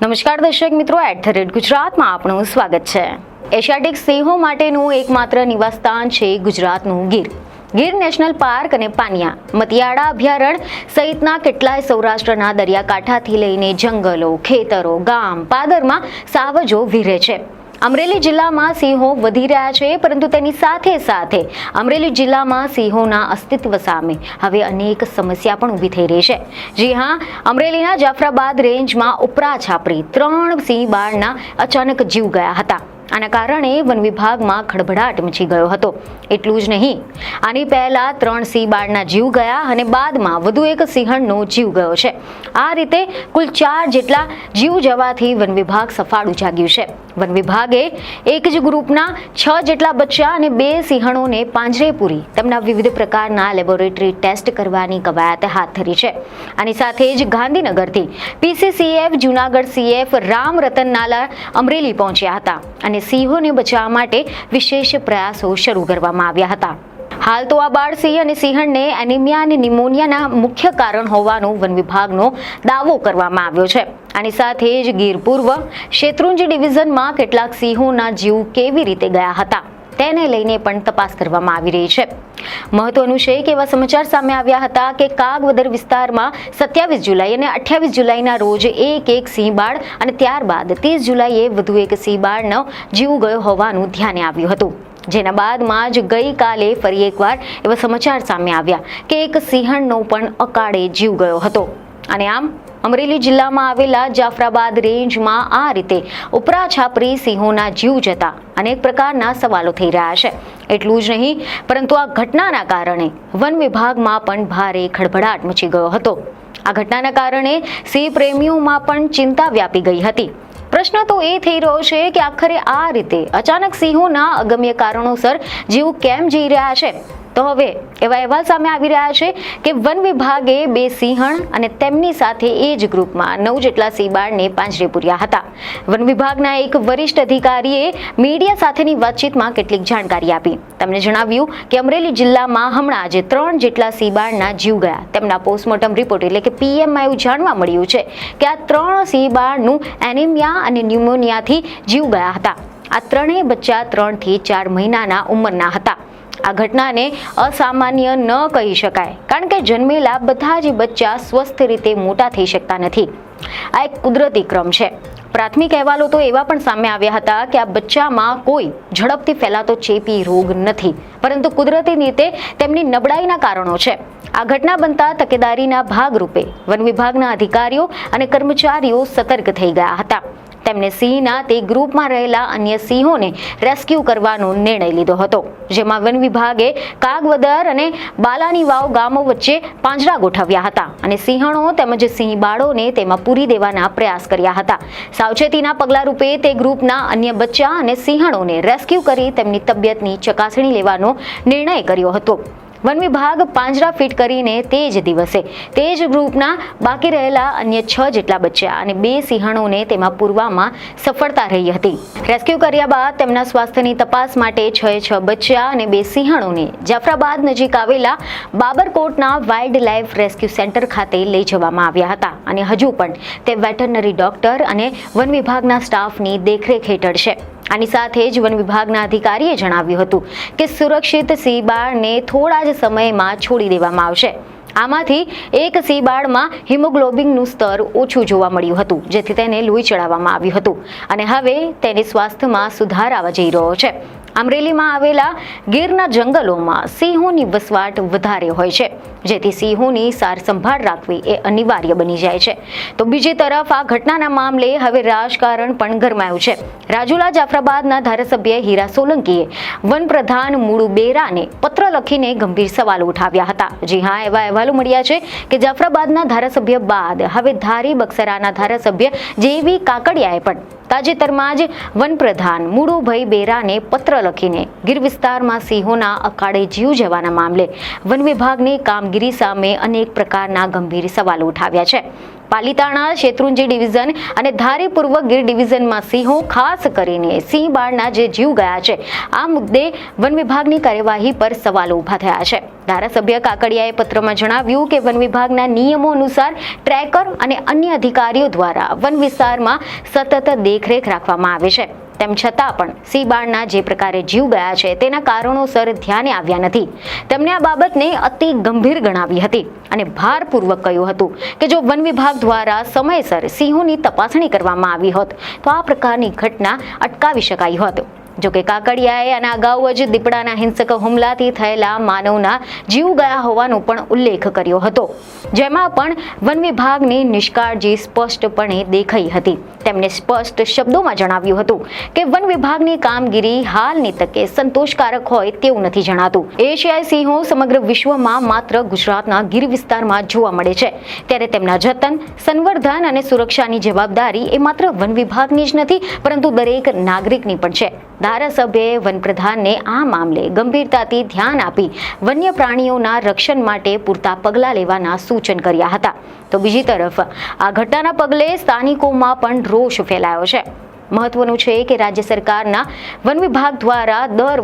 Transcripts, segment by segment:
નમસ્કાર દર્શક મિત્રો, @ગુજરાતમાં આપનું સ્વાગત છે। એશિયાટિક સિંહો માટેનું એકમાત્ર નિવાસસ્થાન છે ગુજરાતનું ગીર નેશનલ પાર્ક અને પાનિયા મતિયાળા અભયારણ્ય સહિતના કેટલાય સૌરાષ્ટ્રના દરિયાકાંઠાથી લઈને જંગલો, ખેતરો, ગામ, પાદરમાં સાવજો વિહરે છે। અમરેલી જિલ્લામાં સિંહો વધી રહ્યા છે, પરંતુ તેની સાથે સાથે અમરેલી જિલ્લામાં સિંહોના અસ્તિત્વ સામે હવે અનેક સમસ્યા પણ ઊભી થઈ રહી છે। જી હા, અમરેલીના જાફરાબાદ રેન્જમાં ઉપરા છાપરી 3 સિંહ બાળના અચાનક જીવ ગયા હતા। આના કારણે વન વિભાગમાં ખળભળાટ મચી ગયો હતો। એટલું જ નહીં, આની પહેલા 3 સિંહ બાળના જીવ ગયા અને બાદમાં વધુ એક સિંહણનો જીવ ગયો છે। આ રીતે કુલ 4 જેટલા જીવ જવાથી વન વિભાગ સફાળું જાગ્યું છે। વન વિભાગે એક જ ગ્રુપના 6 જેટલા બચ્ચા અને 2 સિંહણોને પાંજરે પૂરી તેમના વિવિધ પ્રકારના લેબોરેટરી ટેસ્ટ કરવાની કવાયત હાથ ધરી છે। આની સાથે જ ગાંધીનગરથી PCCF, જૂનાગઢ CF, રામ રતન નાલા અમરેલી પહોંચ્યા હતા અને સિંહોને બચાવવા માટે વિશેષ પ્રયાસો શરૂ કરવામાં આવ્યા હતા। હાલ તો આ બાળ સિંહ અને સિંહણને એનિમિયા અને નિમોનિયાના મુખ્ય કારણ હોવાનો વન વિભાગનો દાવો કરવામાં આવ્યો છે। આની સાથે જ ગીર પૂર્વ શેત્રુંજી ડિવિઝનમાં કેટલાક સિંહોના જીવ કેવી રીતે ગયા હતા તેને લઈને પણ તપાસ કરવામાં આવી રહી છે। મહત્વનું છે કે એવા સમાચાર સામે આવ્યા હતા કે કાગવદર વિસ્તારમાં 27 જુલાઈ અને 28 જુલાઈના રોજ એક સિંહ બાળ અને ત્યારબાદ 30 જુલાઈએ વધુ એક સિંહ બાળનો જીવ ગયો હોવાનું ધ્યાને આવ્યું હતું। જેના બાદમાં જ ગઈકાલે ફરી એકવાર એવા સમાચાર સામે આવ્યા કે એક સિંહણનો પણ અકાળે જીવ ગયો હતો। અને આમ અમરેલી જિલ્લામાં આવેલા જાફરાબાદ રેન્જમાં આ રીતે ઉપરા છાપરી સિંહોના જીવ જતા અનેક પ્રકારના સવાલો થઈ રહ્યા છે। એટલું જ નહીં, પરંતુ આ ઘટનાના કારણે વન વિભાગમાં પણ ભારે ખળભળાટ મચી ગયો હતો। આ ઘટનાના કારણે સિંહ પ્રેમીઓમાં પણ ચિંતા વ્યાપી ગઈ હતી। પ્રશ્ન તો એ થઈ રહ્યો છે કે આખરે આ રીતે અચાનક સિંહોના અગમ્ય કારણોસર જીવ કેમ જઈ રહ્યા છે? તો હવે એવા અહેવાલ સામે આવી રહ્યા છે કે વન વિભાગે 2 સિંહણ અને તેમની સાથે એ જ ગ્રુપમાં 9 જેટલા સિંહ બાળને પાંજરે પૂર્યા હતા। વન વિભાગના એક વરિષ્ઠ અધિકારીએ મીડિયા સાથેની વાતચીતમાં કેટલીક જાણકારી આપી। તેમણે જણાવ્યું કે અમરેલી જિલ્લામાં હમણાં જ 3 જેટલા સિંહ બાળના જીવ ગયા। તેમના પોસ્ટમોર્ટમ રિપોર્ટ એટલે કે PMમાં એવું જાણવા મળ્યું છે કે આ 3 સિંહ બાળનું એનિમિયા અને ન્યુમોનિયાથી જીવ ગયા હતા। આ ત્રણેય બચ્ચા 3 થી 4 મહિનાના ઉંમરના હતા। આ ઘટનાને અસામાન્ય ન કહી શકાય, કારણ કે જન્મેલા બધા જ બચ્ચા સ્વસ્થ રીતે મોટા થઈ શકતા નથી। આ એક કુદરતી ક્રમ છે। પ્રાથમિક અહેવાલો તો એવા પણ સામે આવ્યા હતા કે આ બચ્ચામાં કોઈ ઝડપથી ફેલાતો ચેપી રોગ નથી, પરંતુ કુદરતી રીતે તેમની નબળાઈના કારણો છે। આ ઘટના બનતા તકેદારીના ભાગરૂપે વન વિભાગના અધિકારીઓ અને કર્મચારીઓ સતર્ક થઈ ગયા હતા। તેમણે સિંહના તે ગ્રુપમાં રહેલા અન્ય સિંહોને રેસ્ક્યુ કરવાનો નિર્ણય લીધો હતો, જેમાં વન વિભાગે કાગવદર અને બાલાની વાવ ગામો વચ્ચે પાંજરા ગોઠવ્યા હતા અને સિંહણો તેમજ સિંહ બાળોને તેમાં પૂરી દેવાના પ્રયાસ કર્યા હતા। સાવચેતીના પગલા રૂપે તે ગ્રુપના અન્ય બચ્ચા અને સિંહણોને રેસ્ક્યુ કરી તેમની તબિયતની ચકાસણી લેવાનો નિર્ણય કર્યો હતો। વન વિભાગ પાંજરા ફિટ કરીને તે જ દિવસે તે જ ગ્રુપના બાકી રહેલા અન્ય 6 જેટલા બચ્ચા અને 2 સિંહણોને તેમાં પૂરવામાં સફળતા રહી હતી। રેસ્ક્યુ કર્યા બાદ તેમના સ્વાસ્થ્યની તપાસ માટે 6 બચ્ચા અને 2 સિંહણોને જાફરાબાદ નજીક આવેલા બાબરકોટના વાઇલ્ડ લાઇફ રેસ્ક્યુ સેન્ટર ખાતે લઈ જવામાં આવ્યા હતા અને હજુ પણ તે વેટરનરી ડોક્ટર અને વન વિભાગના સ્ટાફની દેખરેખ હેઠળ છે। આની સાથે જ વન વિભાગના અધિકારીએ જણાવ્યું હતું કે સુરક્ષિત સિંહ બાળને થોડા જ સમયમાં છોડી દેવામાં આવશે। આમાંથી એક સિંહ બાળમાં હિમોગ્લોબિનનું સ્તર ઓછું જોવા મળ્યું હતું, જેથી તેને લોહી ચડાવવામાં આવ્યું હતું અને હવે તેની સ્વાસ્થ્યમાં સુધાર આવવા જઈ રહ્યો છે। અમરેલીમાં આવેલા ગીરના જંગલોમાં સિંહોની વસવાટ વધારે હોય છે, જેથી સિંહોની સાર સંભાળ રાખવી એ અનિવાર્ય બની જાય છે। તો બીજી તરફ આ ઘટનાના મામલે હવે રાજકારણ પણ ગરમાયું છે। રાજુલા જાફરાબાદના ધારાસભ્ય હીરા સોલંકીએ વનપ્રધાન મુળુ બેરાને પત્ર લખીને ગંભીર સવાલો ઉઠાવ્યા હતા। જી હા, એવા અહેવાલો મળ્યા છે કે જાફરાબાદના ધારાસભ્ય બાદ હવે ધારી બક્સરાના ધારાસભ્ય JV કાકડિયાએ પણ તાજેતરમાં જ વનપ્રધાન મુળુભાઈ બેરાને પત્ર લખીને ગીર વિસ્તારમાં સિંહોના અકાળે જીવ જવાના મામલે વન વિભાગની કામગીરી સામે અનેક પ્રકારના ગંભીર સવાલો ઉઠાવ્યા છે. પાલીતાણા, શેત્રુંજી ડિવિઝન અને ધારી પૂર્વ ગીર ડિવિઝનમાં સિંહો, ખાસ કરીને સિંહ બાળના જે જીવ ગયા છે, આ મુદ્દે વન વિભાગની કાર્યવાહી પર સવાલો ઉભા થયા છે. ધારાસભ્ય કાકડિયાએ પત્રમાં જણાવ્યું કે વન વિભાગના નિયમો અનુસાર ટ્રેકર અને અન્ય અધિકારીઓ દ્વારા વન વિસ્તારમાં સતત દેખરેખ રાખવામાં આવે છે. તેમ છતાં પણ સિંહ બાળના જે પ્રકારે જીવ ગયા છે તેના કારણોસર ધ્યાને આવ્યા નથી. તેમણે આ બાબતને અતિ ગંભીર ગણાવી હતી અને ભારપૂર્વક કહ્યું હતું કે જો વન વિભાગ દ્વારા સમયસર સિંહોની તપાસણી કરવામાં આવી હોત તો આ પ્રકારની ઘટના અટકાવી શકાઈ હોત. જોકે કાકડિયાએ આના અગાઉ જ દીપડાના હિંસક હુમલાથી થયેલા માનવના જીવ ગયા હોવાનો પણ ઉલ્લેખ કર્યો હતો, જેમાં પણ વન વિભાગની નિષ્કાળજી સ્પષ્ટપણે દેખાઈ હતી. તેમણે સ્પષ્ટ શબ્દોમાં જણાવ્યું હતું કે વન વિભાગની કામગીરી હાલની તકે સંતોષકારક હોય તેવું નથી જણાતું. એશિયાઈ સિંહો સમગ્ર વિશ્વમાં માત્ર ગુજરાતના ગીર વિસ્તારમાં જોવા મળે છે, ત્યારે તેમના જતન, સંવર્ધન અને સુરક્ષાની જવાબદારી એ માત્ર વન વિભાગની જ નથી પરંતુ દરેક નાગરિકની પણ છે. ધારાસભ્યએ વનપ્રધાનને આ મામલે ગંભીરતાથી ધ્યાન આપી વન્ય પ્રાણીઓના રક્ષણ માટે પૂરતા પગલાં લેવાના સૂચન કર્યા હતા. તો બીજી તરફ આ ઘટનાના પગલે સ્થાનિકોમાં પણ રોષ ફેલાયો છે. મહત્વનું છે કે રાજ્ય સરકારના વન વિભાગ દ્વારા દર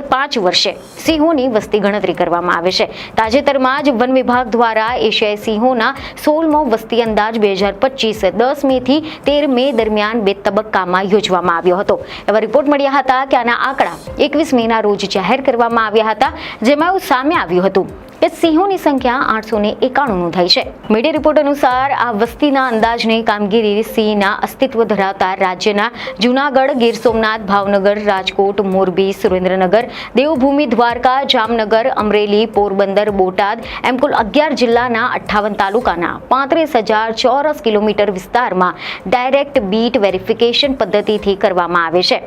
5 વર્ષે સિંહોની વસ્તી ગણતરી કરવામાં આવે છે. તાજેતરમાં જ વન વિભાગ દ્વારા એશિયાઈ સિંહોના 16મો વસ્તી અંદાજ 2025 10 મેથી 13 મે દરમિયાન 2 તબક્કામાં યોજવામાં આવ્યો હતો. એવા રિપોર્ટ મળ્યા હતા કે આના આંકડા 21 મેના રોજ જાહેર કરવામાં આવ્યા હતા, જેમાં એવું સામે આવ્યું હતું કે સિંહોની સંખ્યા 891 નોંધાઈ છે. મીડિયા રિપોર્ટ અનુસાર આ વસ્તીના અંદાજની કામગીરી સિંહના અસ્તિત્વ ધરાવતા રાજ્યના જૂનાગઢ, ગીર સોમનાથ, ભાવનગર, રાજકોટ, મોરબી, સુરેન્દ્રનગર, દેવભૂમિ, દ્વારકા, જામનગર, અમરેલી, પોરબંદર, બોટાદ એમ કુલ 11 જિલ્લાના 58 તાલુકાના 35,000 ચોરસ કિલોમીટર વિસ્તારમાં ડાયરેક્ટ બીટ વેરિફિકેશન પદ્ધતિથી કરવામાં આવે છે.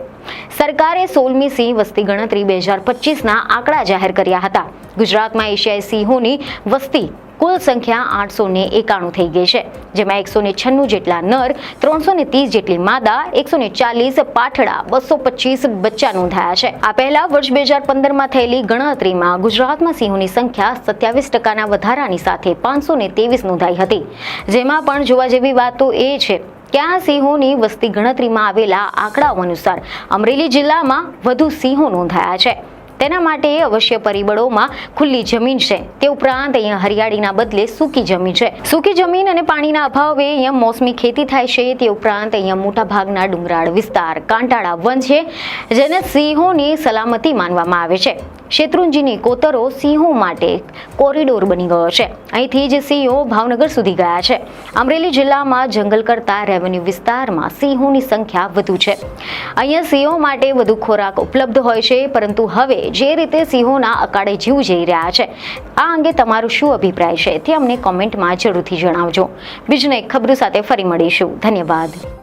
સરકારે 16મી સિંહ વસ્તી ગણતરી 2025ના આંકડા જાહેર કર્યા હતા. ગુજરાતમાં એશિયાઈ સિંહોની વસ્તી કુલ સંખ્યા 891 થઈ ગઈ છે, જેમાં 196 જેટલા નર, 330 જેટલી માદા, 140 પાઠડા, 225 બચ્ચા નોંધાયા છે. આ પહેલા વર્ષ 2015માં થયેલી ગણતરીમાં ગુજરાતમાં સિંહોની સંખ્યા 27% વધારાની સાથે 523 નોંધાઈ હતી. જેમાં પણ જોવા જેવી વાત તો એ છે કે આ સિંહોની વસ્તી ગણતરીમાં આવેલા આંકડાઓ અનુસાર અમરેલી જિલ્લામાં વધુ સિંહો નોંધાયા છે. તેના માટે અવશ્ય પરિબળોમાં ખુલ્લી જમીન છે. તે ઉપરાંત અહીંયા હરિયાળીના બદલે સૂકી જમીન છે. સૂકી જમીન અને પાણીના અભાવે અહીંયા મોસમી ખેતી થાય છે. તે ઉપરાંત અહીંયા મોટા ભાગના ડુંગરાળ વિસ્તાર, કાંટાળા વન છે, જેને સિંહોની સલામતી માનવામાં આવે છે. શેત્રુંજીની કોતરો સિંહો માટે કોરિડોર બની ગયો છે. અહીંથી જ સિંહો ભાવનગર સુધી ગયા છે. અમરેલી જિલ્લામાં જંગલ કરતા રેવન્યુ વિસ્તારમાં સિંહોની સંખ્યા વધુ છે. અહીંયા સિંહો માટે વધુ ખોરાક ઉપલબ્ધ હોય છે, પરંતુ હવે જે રીતે સિંહોના અકાળે જીવ જઈ રહ્યા છે, આ અંગે તમારો શું અભિપ્રાય છે તે અમને કોમેન્ટમાં જરૂરથી જણાવજો. બીજને ખબરો સાથે ફરી મળીશું. ધન્યવાદ.